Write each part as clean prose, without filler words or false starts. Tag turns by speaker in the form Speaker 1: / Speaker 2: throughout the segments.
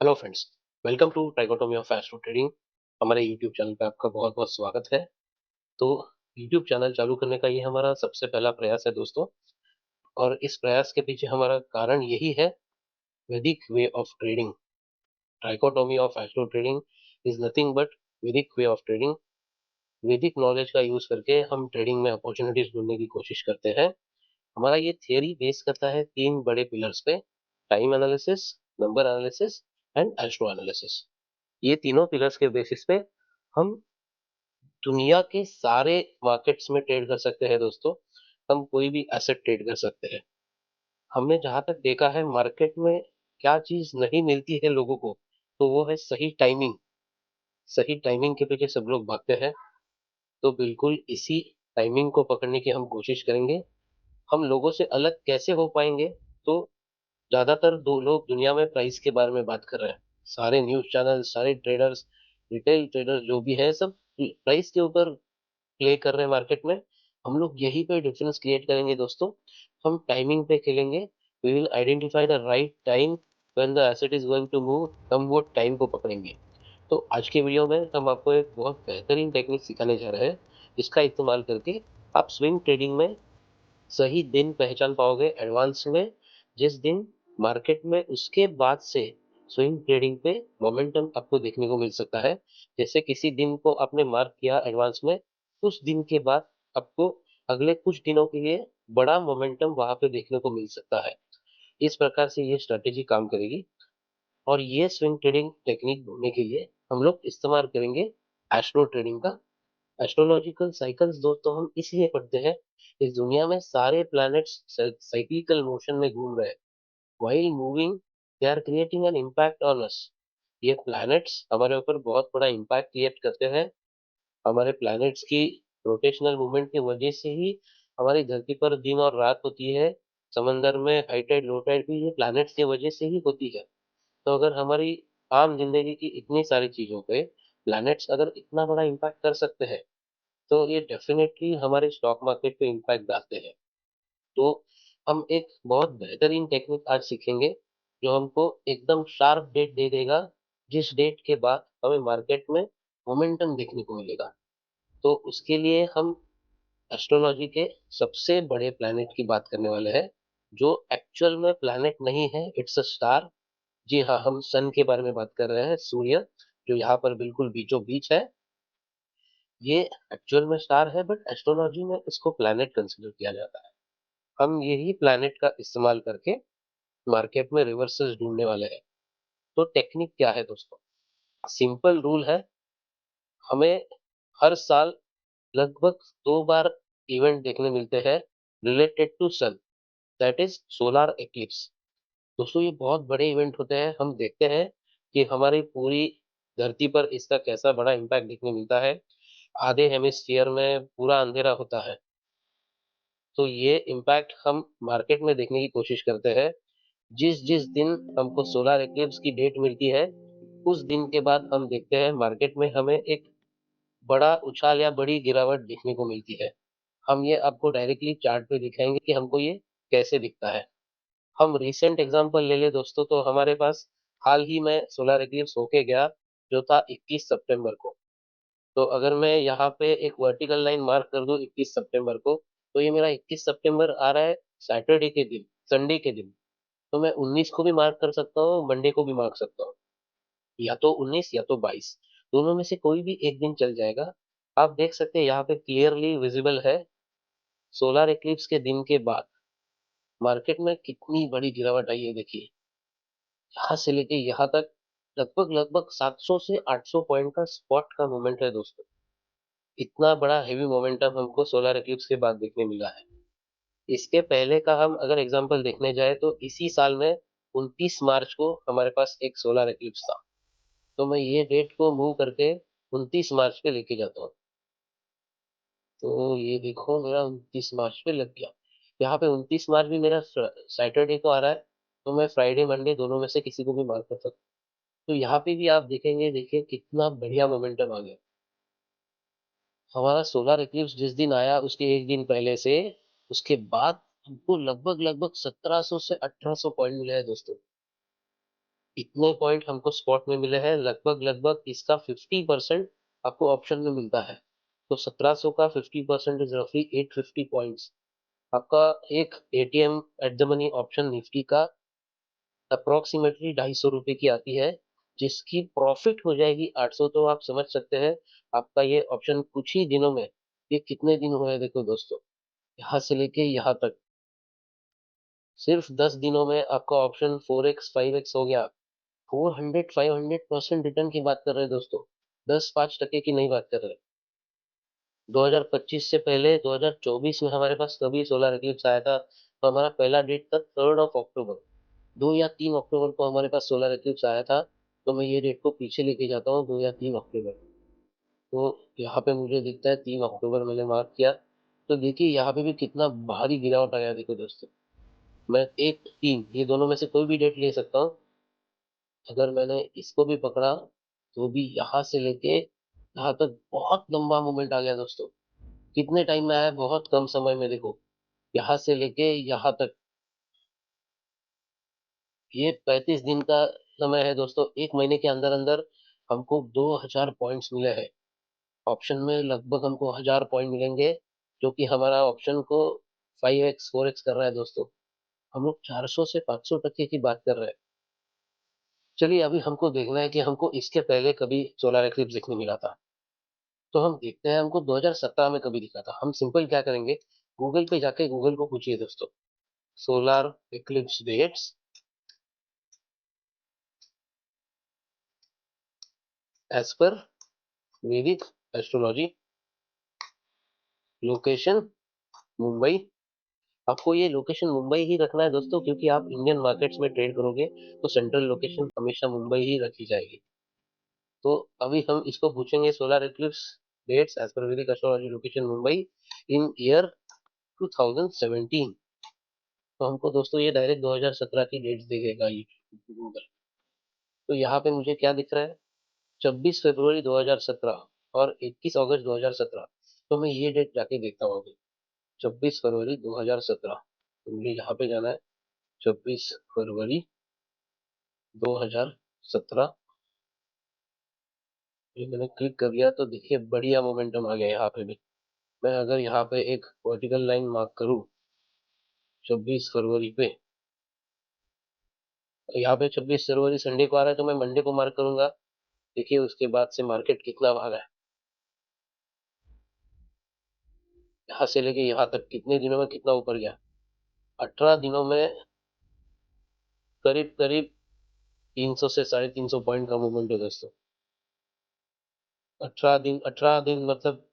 Speaker 1: Hello friends, welcome to trichotomy of astro trading. हमारे YouTube channel पे आपका बहुत बहुत स्वागत है। तो यूट्यूब चैनल चालू करने का ये हमारा सबसे पहला प्रयास है दोस्तों। और इस प्रयास के पीछे हमारा कारण यही है, वैदिक way of trading. Trichotomy of astro trading is nothing but वैदिक वे ऑफ ट्रेडिंग। वैदिक नॉलेज का यूज करके हम ट्रेडिंग में अपॉर्चुनिटीज ढूंढने की कोशिश करते हैं। हमारा ये थियरी बेस करता है तीन बड़े पिलर्स पे: time analysis, number analysis and astro analysis. ये तीनों पिलर्स के बेसिस पे हम दुनिया के सारे मार्केट्स में ट्रेड कर सकते हैं दोस्तों। हम कोई भी एसेट ट्रेड कर सकते हैं। हमने जहां तक देखा है मार्केट में क्या चीज नहीं मिलती है लोगों को, तो वो है सही टाइमिंग। सही टाइमिंग के पीछे सब लोग भागते हैं। तो बिल्कुल इसी टाइमिंग को पकड़ने की हम कोशिश करेंगे। हम लोगों से अलग कैसे हो पाएंगे? तो ज्यादातर दो लोग दुनिया में प्राइस के बारे में बात कर रहे हैं। सारे न्यूज चैनल, सारे ट्रेडर्स, रिटेल ट्रेडर्स जो भी है, सब प्राइस के ऊपर प्ले कर रहे हैं मार्केट में। हम लोग यहीं पे डिफरेंस क्रिएट करेंगे दोस्तों। हम टाइमिंग पे खेलेंगे। We will identify the right time when the asset is going to move. हम वो टाइम को पकड़ेंगे। तो आज के वीडियो में हम आपको एक बहुत बेहतरीन टेक्निक सिखाने जा रहे हैं, जिसका इस्तेमाल करके आप स्विंग ट्रेडिंग में सही दिन पहचान पाओगे एडवांस में। जिस दिन मार्केट में उसके बाद से स्विंग ट्रेडिंग पे मोमेंटम आपको देखने को मिल सकता है। जैसे किसी दिन को आपने मार्क किया एडवांस में, उस दिन के बाद आपको अगले कुछ दिनों के लिए बड़ा मोमेंटम वहां पे देखने को मिल सकता है। इस प्रकार से ये स्ट्रेटेजी काम करेगी। और ये स्विंग ट्रेडिंग टेक्निक ढूंढने के लिए हम लोग इस्तेमाल करेंगे एस्ट्रो ट्रेडिंग का। एस्ट्रोलॉजिकल साइकिल्स दोस्तों हम इसलिए पढ़ते हैं, इस दुनिया में सारे प्लैनेट्स साइक्लिकल मोशन में घूम रहे हैं। While moving they are creating an impact on us. ये प्लैनेट्स हमारे ऊपर बहुत बड़ा इम्पैक्ट क्रिएट करते हैं। हमारे प्लैनेट्स की रोटेशनल मूवमेंट की वजह से ही हमारी धरती पर दिन और रात होती है। समंदर में हाई टाइड लो टाइड भी ये प्लैनेट्स की वजह से ही होती है। तो अगर हमारी आम जिंदगी की इतनी सारी चीजों पे प्लैनेट्स अगर इतना बड़ा इम्पैक्ट कर सकते हैं, तो ये डेफिनेटली हमारे स्टॉक मार्केट पे इम्पैक्ट डालते हैं। तो हम एक बहुत बेहतरीन टेक्निक आज सीखेंगे, जो हमको एकदम शार्प डेट दे देगा, जिस डेट के बाद हमें मार्केट में मोमेंटम देखने को मिलेगा। तो उसके लिए हम एस्ट्रोलॉजी के सबसे बड़े प्लैनेट की बात करने वाले हैं, जो एक्चुअल में प्लैनेट नहीं है, इट्स अ स्टार। जी हाँ, हम सन के बारे में बात कर रहे हैं, सूर्य, जो यहाँ पर बिल्कुल बीचों बीच है। ये एक्चुअल में स्टार है, बट एस्ट्रोलॉजी में इसको प्लैनेट कंसिडर किया जाता है। हम यही प्लैनेट का इस्तेमाल करके मार्केट में रिवर्सेस ढूंढने वाले हैं। तो टेक्निक क्या है दोस्तों? सिंपल रूल है। हमें हर साल लगभग 2 बार इवेंट देखने मिलते हैं related to sun, that is solar eclipse. दोस्तों ये बहुत बड़े इवेंट होते हैं। हम देखते हैं कि हमारी पूरी धरती पर इसका कैसा बड़ा इम्पैक्ट देखने मिलता है। आधे हेमिस्फीयर में पूरा अंधेरा होता है। तो ये इम्पैक्ट हम मार्केट में देखने की कोशिश करते हैं। जिस जिस दिन हमको सोलर एक्लिप्स की डेट मिलती है, उस दिन के बाद हम देखते हैं मार्केट में हमें एक बड़ा उछाल या बड़ी गिरावट देखने को मिलती है। हम ये आपको डायरेक्टली चार्ट पे दिखाएंगे कि हमको ये कैसे दिखता है। हम रिसेंट एग्जांपल ले ले दोस्तों, तो हमारे पास हाल ही में सोलर एक्लिप्स होके गया, जो था 21 सितंबर को। तो अगर मैं यहाँ पे एक वर्टिकल लाइन मार्क कर दूं 21 सितंबर को, तो ये मेरा 21 सितंबर आ रहा है सैटरडे के दिन, संडे के दिन। तो मैं 19 को भी मार्क कर सकता हूँ, मंडे को भी मार्क सकता हूँ। या तो 19 या तो 22, दोनों में से कोई भी एक दिन चल जाएगा। आप देख सकते हैं यहाँ पे क्लियरली विजिबल है, सोलर एक्लिप्स के दिन के बाद मार्केट में कितनी बड़ी गिरावट आई है। देखिए, यहाँ से लेके यहाँ तक लगभग लगभग 700 से 800 पॉइंट का स्पॉट का मूवमेंट है दोस्तों। इतना बड़ा हेवी मोमेंटम हमको सोलर एक्लिप्स के बाद देखने मिला है। इसके पहले का हम अगर एग्जांपल देखने जाए, तो इसी साल में 29 मार्च को हमारे पास एक सोलर एक्लिप्स था। तो मैं ये डेट को मूव करके 29 मार्च पे लेके जाता हूँ। तो ये देखो मेरा 29 मार्च पे लग गया। यहाँ पे 29 मार्च भी मेरा सैटरडे को आ रहा है। तो मैं फ्राइडे मंडे दोनों में से किसी को भी मार्क कर सकता हूँ। तो यहाँ पे भी आप देखेंगे, देखिए कितना बढ़िया मोमेंटम आ गया। हमारा सोलर इक्लिप्स जिस दिन आया उसके एक दिन पहले से, उसके बाद हमको लगभग लगभग 1700 से 1800 पॉइंट मिले हैं दोस्तों। इतने पॉइंट हमको स्पॉट में मिले हैं, लगभग लगभग इसका 50% आपको ऑप्शन में मिलता है। तो 1700 का 50% इज रफली 850 पॉइंट्स। आपका एक ATM at the money option Nifty का अप्रोक्सीमेटली 250 रुपए की आती है, जिसकी प्रॉफिट हो जाएगी 800। तो आप समझ सकते हैं आपका ये ऑप्शन कुछ ही दिनों में, ये कितने दिन हुए हैं देखो दोस्तों, यहाँ से लेके यहाँ तक सिर्फ 10 दिनों में आपका ऑप्शन 4x 5x हो गया। 400 500% रिटर्न की बात कर रहे हैं दोस्तों, 10-5% की नहीं बात कर रहे। 2025 से पहले 2024 में हमारे पास तभी सोलर इक्लिप्स आया था, तो हमारा पहला डेट था 3 अक्टूबर। 2 या 3 अक्टूबर को हमारे पास सोलर इक्लिप्स आया था। तो मैं ये डेट को पीछे लेके जाता हूँ, 2 या 3 अक्टूबर। तो यहाँ पे मुझे दिखता है 3 अक्टूबर मैंने मार्क किया। तो देखिए यहाँ पे भी कितना भारी गिरावट आया, देखो दोस्तों। मैं 1 3 ये दोनों में से कोई भी डेट ले सकता हूँ। अगर मैंने इसको भी पकड़ा तो भी यहाँ से लेके यहाँ तक बहुत लंबा मूवमेंट आ गया दोस्तों। कितने टाइम में आया, बहुत कम समय में। देखो यहाँ से लेके यहाँ तक ये 35 दिन का समय है दोस्तों। 1 महीने के अंदर अंदर हमको 2000 पॉइंट्स मिले हैं। ऑप्शन में लगभग हमको 1000 पॉइंट मिलेंगे, जो कि हमारा ऑप्शन को 5x 4x कर रहा है दोस्तों। हम लोग 400 से 500% की बात कर रहे हैं। चलिए अभी हमको देखना है कि हमको इसके पहले कभी सोलर एक्लिप्स देखने मिला था। तो हम देखते हैं हमको 2017 में कभी दिखा था। हम सिंपल क्या करेंगे, गूगल पे जाके गूगल को पूछिए दोस्तों, solar eclipse dates as per वैदिक एस्ट्रोलॉजी, लोकेशन मुंबई। आपको ये लोकेशन मुंबई ही रखना है दोस्तों, क्योंकि आप इंडियन मार्केट्स में ट्रेड करोगे तो सेंट्रल लोकेशन हमेशा मुंबई ही रखी जाएगी। तो अभी हम इसको पूछेंगे solar Eclipse dates as per वैदिक एस्ट्रोलॉजी, लोकेशन मुंबई, इन ईयर 2017। तो हमको दोस्तों ये डायरेक्ट 2017 की डेट्स देखेगा ये गूगल। तो यहाँ पे मुझे क्या दिख रहा है, 26 फरवरी 2017 और 21 अगस्त 2017। तो मैं ये डेट जाके देखता हूँ अभी। 26 फरवरी 2017, तो मुझे यहाँ पे जाना है। 26 फरवरी 2017, ये मैंने क्लिक कर लिया। तो देखिए बढ़िया मोमेंटम आ गया यहाँ पे भी। मैं अगर यहाँ पे एक वर्टिकल लाइन मार्क करूँ 26 फरवरी पे, यहाँ पे 26 फरवरी संडे को आ रहा है, तो मैं मंडे को मार्क करूंगा। देखिए उसके बाद से मार्केट कितना भागा है, यहाँ से लेके यहाँ तक कितने दिनों में कितना ऊपर गया। 18 दिनों में करीब करीब 300 से 350 पॉइंट का मूवमेंट है दोस्तों। 18 दिन मतलब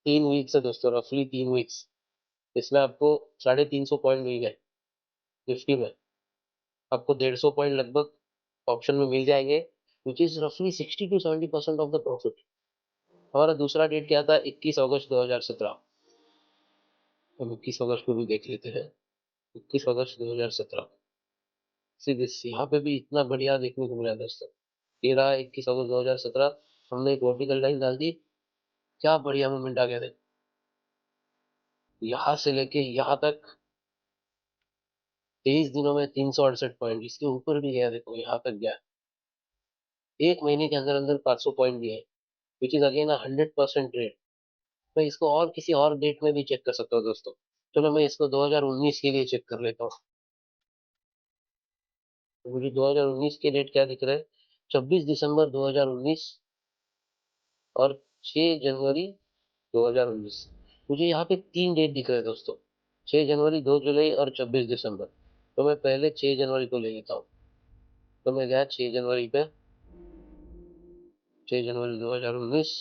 Speaker 1: 3 वीक्स है दोस्तों, रफली 3 वीक्स। इसमें आपको 350 पॉइंट मिल गए निफ्टी में। आपको 150 पॉइंट लगभग ऑप्शन में मिल जाएंगे, विच इज रफली 60 to 70% ऑफ द प्रॉफिट। हमारा दूसरा डेट क्या था, 21 अगस्त 2017। हम 21 अगस्त को भी देख लेते हैं। 21 अगस्त 2017, सीधे यहाँ पे भी इतना बढ़िया देखने को मिला दोस्तों। 13 21 अगस्त 2017 हमने एक वर्टिकल लाइन डाल दी, क्या बढ़िया मूवमेंट आ गया था। यहाँ से लेके यहाँ तक 23 दिनों में 368 पॉइंट, इसके ऊपर भी गया, देखो यहाँ तक गया। 1 महीने के अंदर अंदर 500 पॉइंट दिए, विच इज अगेन 100% रेट। मैं इसको और किसी और डेट में भी चेक कर सकता हूँ दोस्तों। चलो मैं इसको 2019 के लिए चेक कर लेता हूँ। तो मुझे 2019 के डेट क्या दिख रहा है, 26 दिसंबर 2019 और 6 जनवरी 2019। मुझे यहाँ पे 3 डेट दिख रहे हैं दोस्तों, 6 जनवरी, 2 जुलाई और 26 दिसंबर। तो मैं पहले 6 जनवरी को ले लेता हूँ। तो मैं गया 6 जनवरी पे, 6 जनवरी 2019।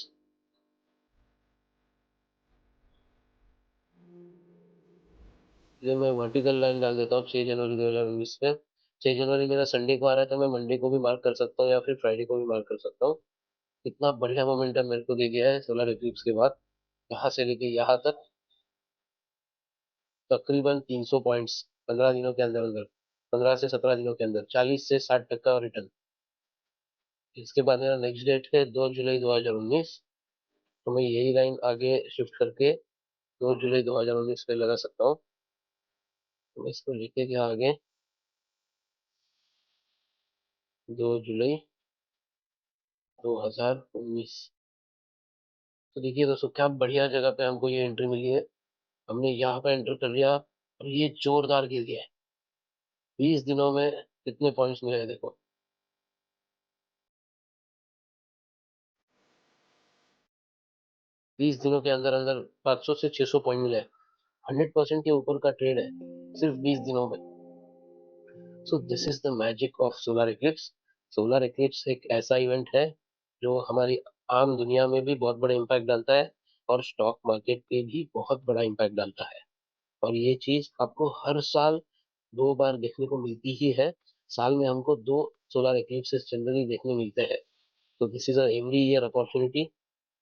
Speaker 1: ये मैं वर्टिकल लाइन डाल देता हूँ 6 जनवरी 2019 पे। 6 जनवरी मेरा संडे को आ रहा है, तो मैं मंडे को भी मार्क कर सकता हूँ या फिर फ्राइडे को भी मार्क कर सकता हूँ। इतना बढ़िया मोमेंटम मेरे को दे दिया है सोलर इक्लिप्स के बाद। यहाँ से लेके यहाँ तक तकरीबन 300 पॉइंट्स 15 दिनों के अंदर अंदर, 15 से 17 दिनों के अंदर 40 से 60% रिटर्न। इसके बाद मेरा नेक्स्ट डेट है 2 जुलाई 2019। तो मैं यही लाइन आगे शिफ्ट करके 2 जुलाई 2019 पे लगा सकता हूँ। तो मैं इसको लेके क्या आगे, 2 जुलाई 2019। तो देखिए दोस्तों, क्या बढ़िया जगह पे हमको ये एंट्री मिली है। हमने यहाँ पे एंटर कर लिया और ये जोरदार गिर गया है। 20 दिनों में कितने पॉइंट्स मिले हैं देखो। 20 दिनों के अंदर अंदर 500 से 600 पॉइंट मिले हैं। 100% के ऊपर का ट्रेड है सिर्फ 20 दिनों में। So this is the magic of solar Eclipse. Solar Eclipse एक ऐसा इवेंट है जो हमारी आम दुनिया में भी बहुत बड़ा इम्पैक्ट डालता है और स्टॉक मार्केट पे भी बहुत बड़ा इम्पैक्ट डालता है। और ये चीज आपको हर साल 2 बार देखने को मिलती ही है। साल में हमको 2 सोलर इक्लिप्सेस जनरली देखने मिलते हैं। तो this is a every year opportunity.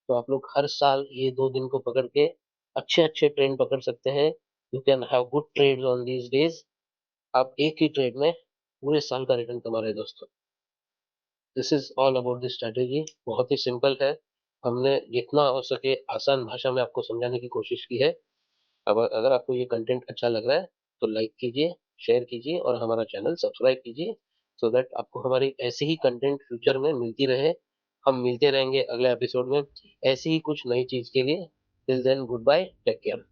Speaker 1: तो आप लोग हर साल ये 2 दिन को पकड़ के अच्छे अच्छे ट्रेंड पकड़ सकते हैं। You can have good trades on these days. आप एक ही ट्रेड में पूरे साल का रिटर्न कमा रहे हैं दोस्तों। This is all about this strategy. बहुत ही सिंपल है। हमने जितना हो सके आसान भाषा में आपको समझाने की कोशिश की है। अब अगर आपको ये कंटेंट अच्छा लग रहा है तो लाइक कीजिए, शेयर कीजिए और हमारा चैनल सब्सक्राइब कीजिए, सो दैट आपको हमारी ऐसे ही कंटेंट फ्यूचर में मिलती रहे। हम मिलते रहेंगे अगले एपिसोड में ऐसी ही कुछ नई चीज के लिए। Till then goodbye, take care.